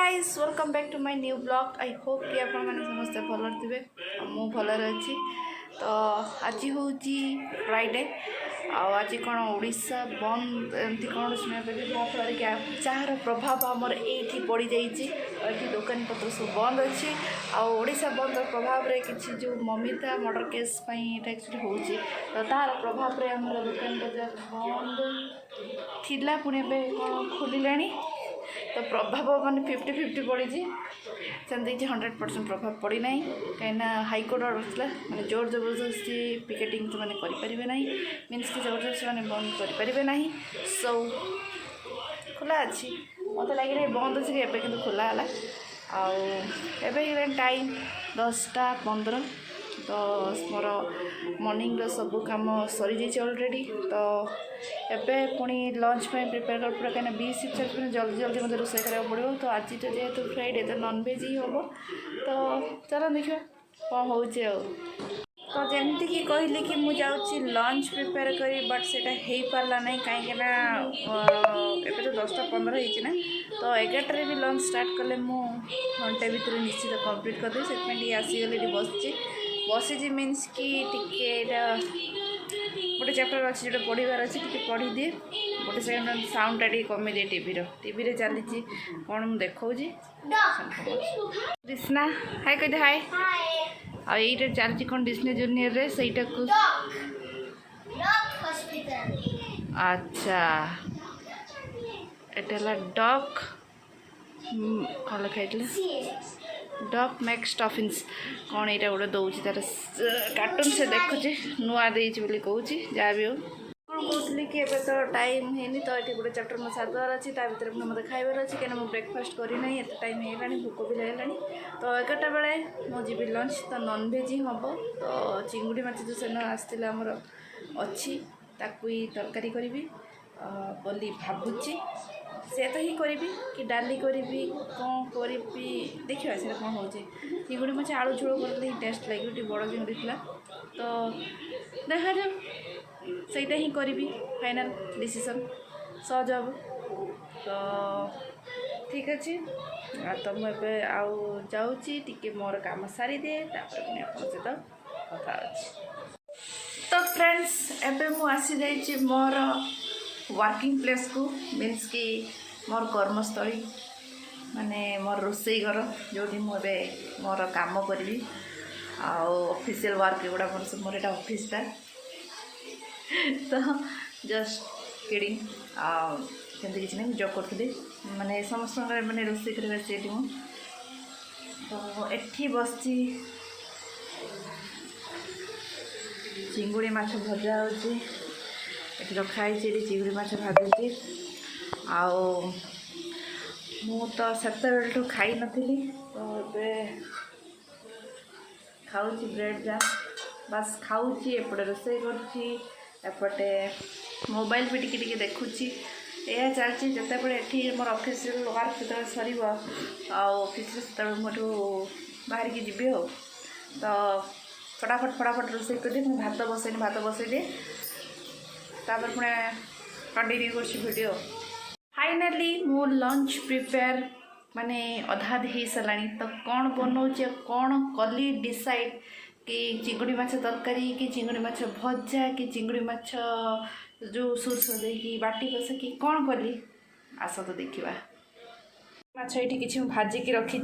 Guys welcome back to my new blog. I hope कि आप समस्ते भल थे मु भलर अच्छी। तो आज हूँ फ्राइडे आज कौन ओडिशा बंद एमती कौन शुणा जार प्रभाव आमर ये पड़ जाइए दुकान पत्र सब बंद अच्छी ओडिशा बंद प्रभाव रे किसी जो ममिता मर्डर केस एक्चुअली होची तो तार प्रभाव रे आमर दुकान बजार बंद थिला पुणी कौन खोलिला तो प्रभाव माने 50-50 पड़ी सेमती 100% प्रभाव पड़ी ना कहीं हाईकोर्ट ऑर्डर था मैंने जोर जबरदस्ती पिकेटिंग तो मैंने करें ना मीन्स कि जबरदस्ती मैंने बंद करें ना सो खोला अच्छी मत लगे बंद अच्छी एवं खोला है आए टाइम 10:15 तो मोर मॉर्निंग सब कम सरी जाइए ऑलरेडी तो एबे पुणी लंच में प्रिपेयर कर पूरा कहीं बी शिफ्ट चलते जल्दी जल्दी मतलब रोसे करा पड़ो तो आज तो जेहतु फ्राइडे तो नॉनवेज ही हम तो चलो देखिए कौन हो तो जमती कि कहली कि मुझे जाऊँगी लंच प्रिपेयर करी बट से हो पारा ना कहीं एबे तो 10:15 ना तो 11 भी लंच स्टार्ट कले घंटे भितर निश्चित कंप्लीट करदे से आसीगली बसी मीन्स कि गोटे चैप्टर अच्छी जो पढ़ार अच्छी पढ़ी दिए गोटे सेकेंड साउंड टी कमी दिए टीवी चली कौन मुझे देखा कृष्णा हाय कह हाय आईटा चलती कौन डिस्ने जूनियर रे सहीटा को अच्छा एटा डॉग कौन लिखाई डॉग मैक्स टफिन्स कौन यहाँ गोटे दौर तार कार्टून से देखुचे नुआ बोली कहूँ जहाँ भी हो कहली कि एबे तो टाइम है तो ये गोटे चैप्टर मो सारदार अच्छी भर मतलब खाइबार अच्छी कहीं मुझे ब्रेकफास्ट करना एत टाइम है भोक भी लगे तो 11टा बेले मुझे लंच तो नॉनवेज ही हम तो चिंगुड़ी माछ जो सेन आसला आमर अच्छी ताकू ही तरकारी करी बोली भावुची से तो ही करी कि डाली करी कौन करी देखा से कौन हो चिंगुड़ी माछ आलू झोल कर टेस्ट लगे बड़ चिंगुड़ी थी तो देखा जाओ सहीटा ही करी फाइनाल डिसीजन सहज हम तो ठीक अच्छे तो मुझे जाऊँगी टी मोर काम सारी दिए पुणी आप सहित कथा तो फ्रेंड्स एवं मुझे मोर वर्किंग प्लेस को मीन्स कि मोर कर्मस्थली माने मोर रोसई घर जो मुझे मोर काम करी ऑफिशियल वर्क गुड़ा मोर यहाँ ऑफिसटा तो जस्ट किडिंग किसी ना जॉब करी माने समस्त मैंने रोसे कर तो एठी बस चिंगुड़ी माछ भजा हो रखाई चिंगुड़ी माछ भाजुची मु तो सेतु खाई नी तो ये खाऊँ ब्रेड जा बस खाऊँ एपटे रोसे करपटे मोबाइल भी टी देखुची यह चलती जितेबाला ये मोर ऑफिस वर्क जो सर ऑफिस से मुझे बाहर की जी हो तो फटाफट रोसे कर दिए भात बसई दिए तापर पुणे कंटिन्यू कर फाइनाली मो लंच प्रिपेयर माने अधा हो सारा तो कौन बनाऊे कौन कली डिसाइड कि चिंगुड़ी माछ तरकारी कि चिंगुड़ी माछ भजा कि चिंगुड़ी माछ जो सोर्स देकी बाटी कषा कि कौन कली आस तो देखा माछ ये किसी भाजिकी रखी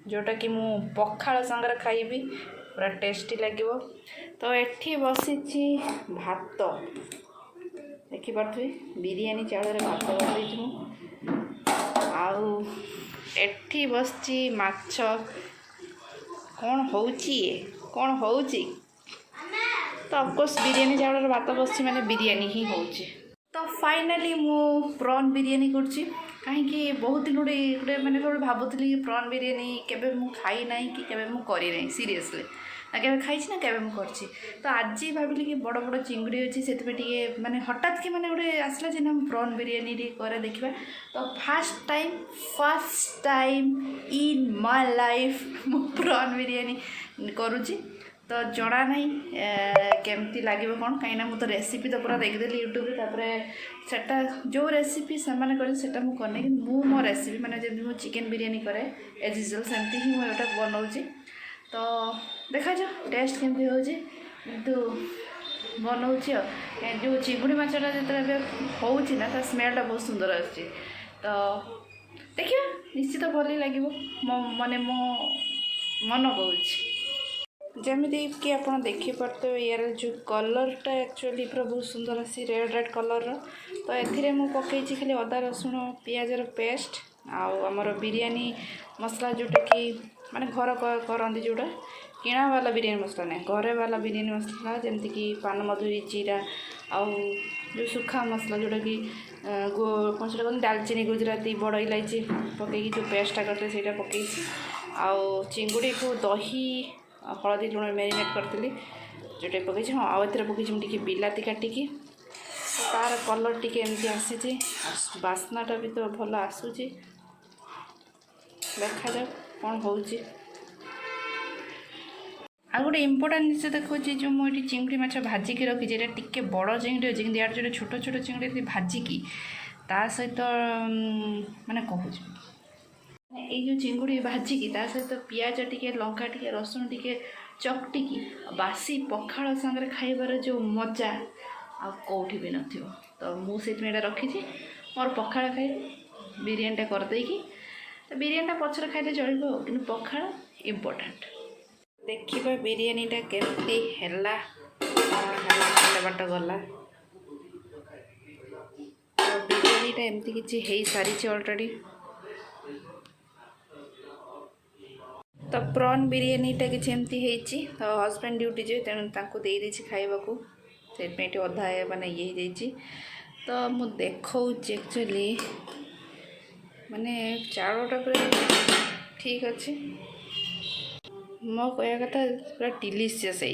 जोटा कि मु पखाल संगे खाइबी पूरा टेस्टी लगे तो एठी बसी भात देखिपे बिरियानी चाउल भात बसई एठी बस माछ कौन कौन हो तो ऑफकोर्स बिरियानी चाउल भात बस मैंने बिरियानी ही हो तो फाइनाली मु प्रॉन बिरियानी करुँची कहीं बहुत दिन गोटे मैंने भावुली प्रॉन बिरियानी केबे मु खाई ना कि केबे मु करी ना सीरियसली ना केबे खाई ना केबे मु करछि तो आज भाविली कि बड़ बड़ चिंगुड़ी अच्छी से माने हठात कि मैंने गोटे आसला जे हम प्रॉन बिरियानी करे देखा तो first time in my life मु प्रॉन बिरियानी करुँची तो जना नहीं केमती लगे कौन कहीं मुझे रेसिपी तो पूरा देखदेली यूट्यूब सेटा जो रेसिपी से करनी मु मो रेसिपी मैंने जब मु चिकेन बिरियानी करे एज यूजुअल सेमती ही मुझे बनाऊँगी तो देखा जाओ टेस्ट केमती हो बनाऊँगी जो चिंगुड़ी माछटा जो होना ता स्मेलटा बहुत सुंदर आसुची तो देखिए निश्चित भल लगे माने मो मन कहूँ जमीती कि आप देखिपे यार जो कलरटा एक्चुअली पूरा बहुत सुंदर आसी रेड रेड कलर तो ए मुझे खाली अदा रसुण पियाजर पेस्ट आमर बिरियानी मसला जोटा कि माने घर करती जोटा किणा वाला बिरियानी मसला नहीं घरे वाला बिरियानी मसला जमती कि पान मधुरी जीरा आउ जो सुखा मसला जोटा कि कौन से कहते दालचीनी गुजराती बड़ इलायची पकईकि जो पेस्टा करते से पकई आउ चिंगुड़ी को दही हलदी लुण मैरिनेट करी जोटा पकई हाँ आउ ए पकई टे बिलाती काटिकी तार कलर टी एमती आसी बास्नाटा भी तो भल आसूची देखा जाओ कौन हो गोटे इम्पोर्टाट जिन देखो जो मुझे चिंगुड़ी माछ भाजिकी रखी टे बड़ चिंगुड़ी अच्छे कि यार जो छोट छोट चिंगुड़ी भाजिकी ता सहित माने कहूँ ये चिंगुड़ी भाजिकी ता सहित पियाज टिके लंका टिके रसुण टिके चकटिकी बासी पखाड़ सांगे खाइबार जो मजा आ कौटी भी न तो मुझे रखी मोर पखाड़ खाए बिरियानीटा करदेकी तो बिरियानीटा पचर खाइले चलो कि पखाड़ इम्पोर्टाट देखिए बिरियानीटा केमती है बाट गला तो बिरियानीटा एमती किसी हो सारी ऑलरेडी तो प्रॉन बिरियानीटा किसी एमती होती तो हस्बैंड ड्यूटी जाए तेणु दे देछि खाइबाकू से अधा माने ये तो मु देखा एक्चुअली माने चाउलटा पूरा ठीक अच्छे मो कह कथा पूरा डिलीशियस है।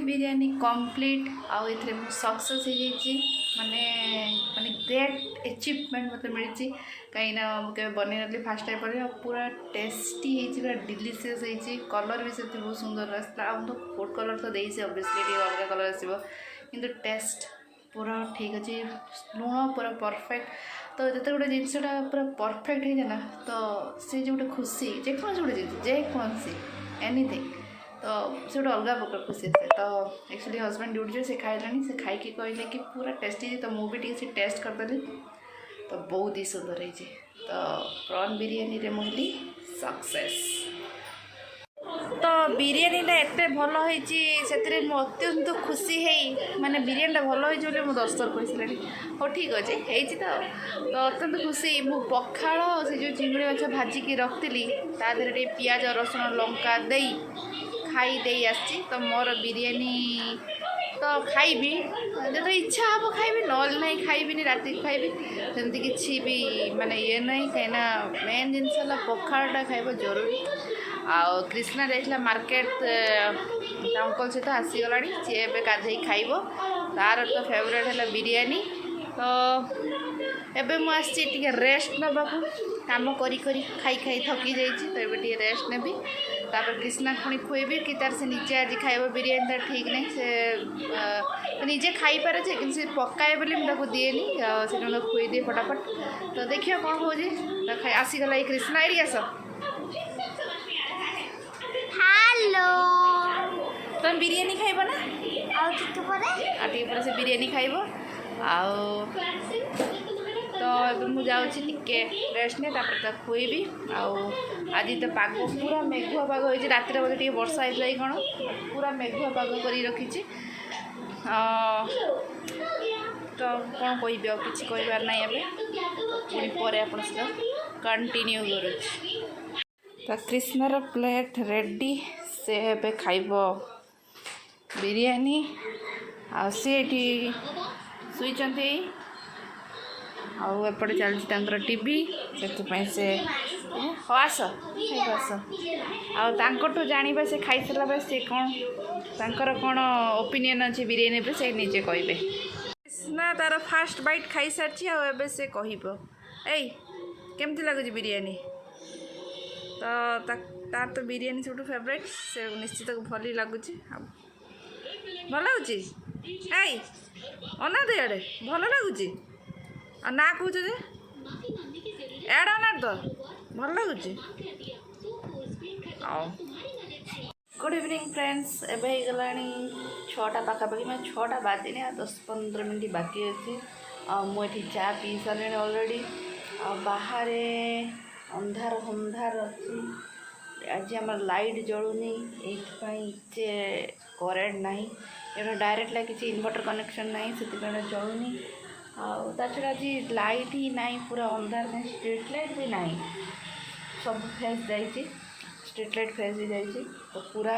बिरयानी कंप्लीट आउ एथरे मु सक्सेस हो जाइए माने माने ग्रेट अचीवमेंट मत मिली कहीं मुझे बन नी फास्ट टाइम पर पूरा टेस्टी पूरा डिलीशियस होती कलर भी से बहुत सुंदर आसला तो फूड कलर तो देसी ऑब्वियसली अलग कलर आसो किंतु टेस्ट पूरा ठीक अच्छे लुण पूरा परफेक्ट तो जिते गोटे जिनसा पूरा परफेक्ट होता ना तो सी जो गोटे खुशी जेकोसी गोटे जिन जेकोसी एनीथिंग तो से गोटे अलग प्रकार खुशी थे तो एक्चुअली हजबैंड ड्यूटी से खाइलानी से खाई कहले कि पूरा टेस्टी तो मुझे टे टेस्ट करदेली तो बहुत ही सुंदर है तो प्रॉन बिरयानी रे मुझे सक्सेस तो बिरयानी एत भल होती अत्यंत खुशी है माने बिरयानी भल होती मुझे 10 थर कही सारे हाँ ठीक अच्छे तो अत्यंत खुशी मु पखाड़ से जो चिंगुड़ी माछ भाजिकी रखी तादेह पियाज रसुण लंका दे खाई दे आसी तो मोर बिरयानी तो खाइबी जो इच्छा हम खाइबी नल ना खाइबी राति खाइबी सेमती किसी भी माने ये नहीं कहीं मेन जिनस पखाड़ा खाइबा जरूरी आउ कृष्णा जाइला मार्केट अंकल सहित आसीगला सी ए गाधे खाइब तार तो फेवरेट है बिरयानी तो एबे मु आसी टिके रेस्ट नबा काम करी करी खाई खाई थकी जाइए तो ये रेस्ट नेबी तापर कृष्णा पुणी खुएबी कि तार से निजे आज खाइब बिरयानी तार ठीक नहीं से निजे खाई पारे कि से पकाए बोली मुझे दिएनी से खुई दिए फटाफट तो देखिए कौन हो आसीगला ये कृष्णा एरिया सब हेलो तुम बिरयानी खाइब ना आउ से बिरयानी खाइब आउ तो अब मुझे टिके रेस्ट ने तो खुएबी आज तो पाग पूरा मेघुआ पाग हो रात बोधे वर्षा होता कौन पूरा मेघुआ पाग कर रखी तो कौन कह कि कहबार ना पुणी पर आप कंटिन्यू कर तो कृष्णर प्लेट रेडी से ए खाइब बिरयानी आ सी शुई आपटे चलती टीवी से आस आस आठू जाना से खाई सारा सी कौन तर कौन ओपिनियन अच्छे बिरयानी पे से निजे कहे ना तार फास्ट बाइट खाई सारी आए से कह केमती लगुच बिरयानी तो तार तो बिरयानी सब फेवरेट से निश्चित भल लगुच भल लगुच अना तो इे भल लगुच ना कौच एड अना तो भल लगुच गुड इवनिंग फ्रेंड्स एवं गला 6टा पाखापाखि मैं 6टा बाजिनी 10-15 मिनट बाकी अच्छी मुझे चा पी सारे अलरेडी बाहर अंधार अंधार अच्छी आज आम लाइट जलूनी ये करेन्ट ना ये डायरेक्ट किसी इन्वर्टर कनेक्शन ना से जलूनी छड़ा आज लाइट ही ना पूरा अंधार में स्ट्रीट लाइट भी ना सब फेस जाइए स्ट्रीट लाइट फेस ही जाइए तो पूरा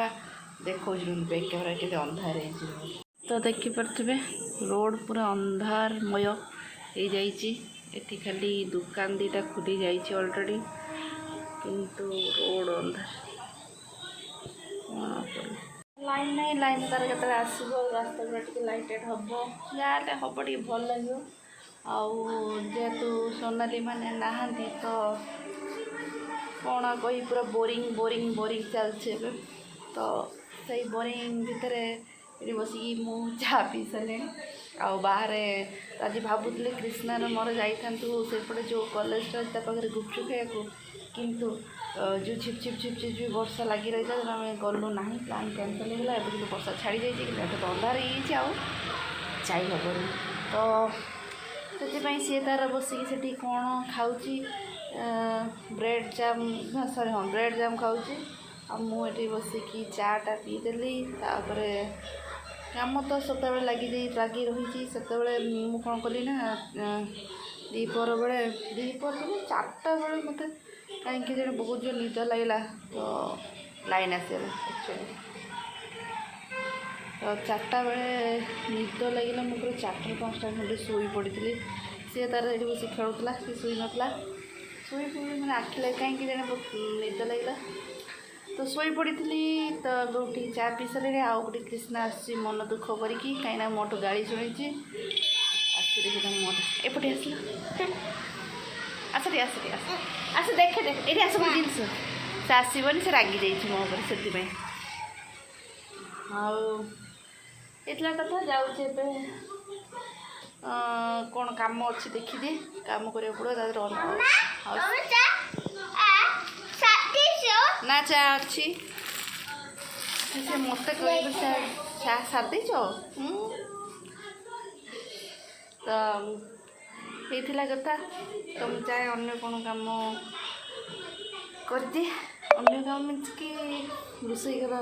देखो बैक कैमेरा के अंधार है तो देखिपे रोड पूरा अंधारमय हो जाइए खाली दुकान दीटा खुली जाइए ऑलरेडी किंतु रोड अंधार लाइन नहीं लाइन तार जो आसब रास्ता पूरा टी लाइटेड हम जहाँ हम टे भल लगे जेहेतु सोनाली मैंने नहांती तो कौन कही पूरा बोरिंग बोरिंग बोरिंग चलছে तो सही बोरिंग भितर ये बसिकी मु चा पी सारे बाहर आज भावुली कृष्णार मोर जाइथांतु सेपटे जो कॉलेज पाखे गुपचुप खाया किंतु जो झिप झिप झिप झिप भी वर्षा लगी रही था आम गलु ना प्लान कैंसल होगा एवं वर्षा छाड़ी जाइए कि अंधार हो जाइबनी तो से तार बसिक से कौन खाऊँगी ब्रेड जाम सॉरी हाँ ब्रेड जाम खाऊँगी मुझे बसिकी चाटा पीदेली काम तो सत लगी रही से कौन कली ना दीपर बेले दीपर 4टा बेले मत कहीं बहुत जो निद लगला तो लाइन आसला एक्चुअली तो 4टा बेले निद लगे मुझे 4टा-5टा खंडे शोई पड़ी सी तार ये बस खेलुला सी शुई नाला शुई मैंने आखि लगे कहीं निद लगला तो शोई पड़ी तो उठी चा पी सारे आउ गोटे कृष्णा आसी मन दुख करिकी कहीं मोटू गाड़ी शुणी आसी मोटा एपटे आस आस आस देखे देख ये आस गो जिन से आसबनी से रागी जाइए मो से आतला कथा जाऊे कौन काम अच्छी देखिए काम करा पड़ो ना चा अच्छी से मत कह चा सार देच तो ये कथा तो मुझे चाहे अन्य कौन काम कर दिए अन्य काम मीन्स कि रोषई घर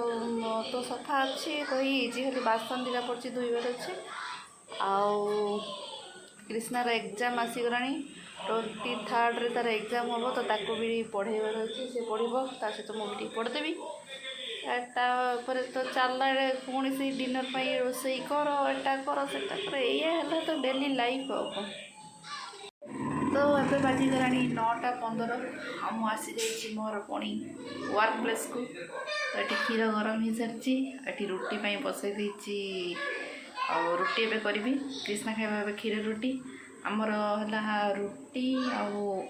तो सफा अच्छी कही खाली बासन दिला पड़ी धोबार अच्छे आउ कृष्णार एग्जाम आसीगला 23rd तार एग्जाम हम तो ताको भी पढ़ेबार अच्छे से पढ़ो ता सहित मुझे पढ़देवी तापर तो चलला पुणी से डिनर पर रोषई कर एटा कर सेटा कर ये तो डेली लाइफ तो ये बाजिगला 9:15 आम आसी जाइए मोर पुणी वर्क प्लेस को तो ये क्षीर गरम हो सारी ये रुटी बसई देती और रुटी एवं करी कृष्णा खाଇବା ଏବେ क्षीर रुटी आमर है रुटी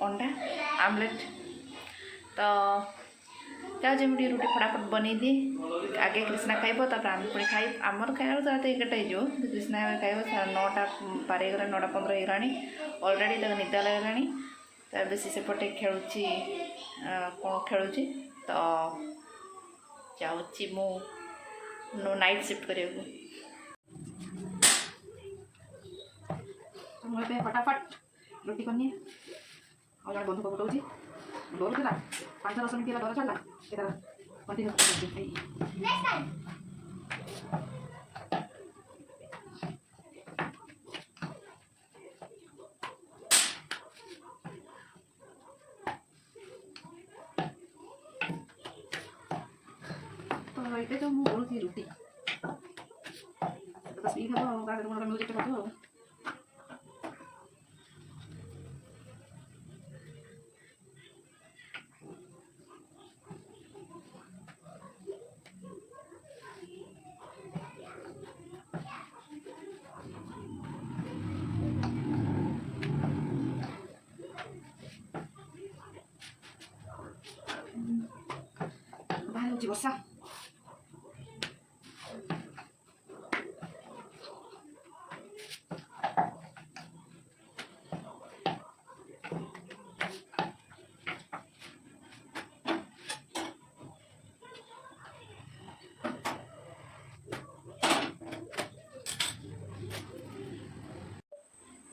अंडा आमलेट तो चाहे मुझे रुटी फटाफट बनई दिए आगे कृष्णा खाइब तापर आम पुणी खाई आमर खाइब तो 1टा हो कृष्णा खाइब 9टा पार होगा 9:15 होगा अलरेडी तक निदा लगे तो बेसी सेपटे खेलुची कौन खेलुची तो जाऊँगी मु नाइट शिफ्ट करने मुझे फटाफट रोटी करनी और जब बंधु को उठाऊँ डोर देला 5-10 मिनट डोर छाड़ा कंटिन्यू तो ये जो मुझे रुटी तो स्पीक हम म्यूजिक कर बसा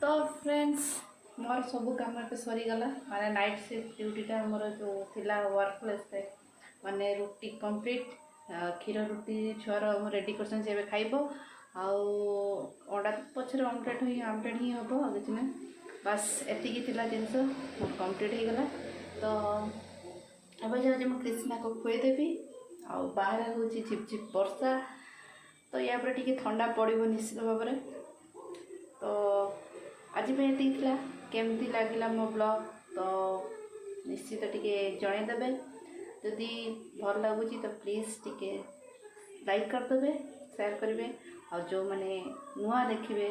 तो फ्रेंड्स मोर सब काम सरीगला माने नाइट शिफ्ट ड्यूटीटा मोर जो थिला वर्क प्लेस माने रुटी कंप्लीट क्षीर रुटी छुआर रेडी कर खाइब अंडा पछे ऑमलेट ही हम किसी ना बस एतिकी जिनस कंप्लीट हो गला तो अब जाऊँ मैं कृष्णा को खुएदेवी बाहर हूँ झिपझिप वर्षा तो या पर टी ठंडा पड़ो निश्चित भाव में तो आज ये केमती लगिला मो ब्लॉग तो निश्चित टी जनईदे जदि भल लगुच तो प्लीज़ टिके लाइक करदे शेयर करेंगे और जो मैंने नुआ देखिए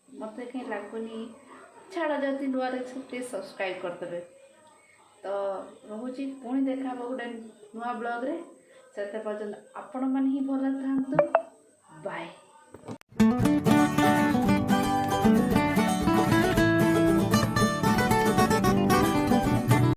मत कहीं लगुनि छाड़ जदि नुआ देख प्लीज सब्सक्राइब करदे तो रोची पुणी देखा गोटे नुआ ब्लॉग रे से पर्यटन आपण मैंने ही भल था बाय।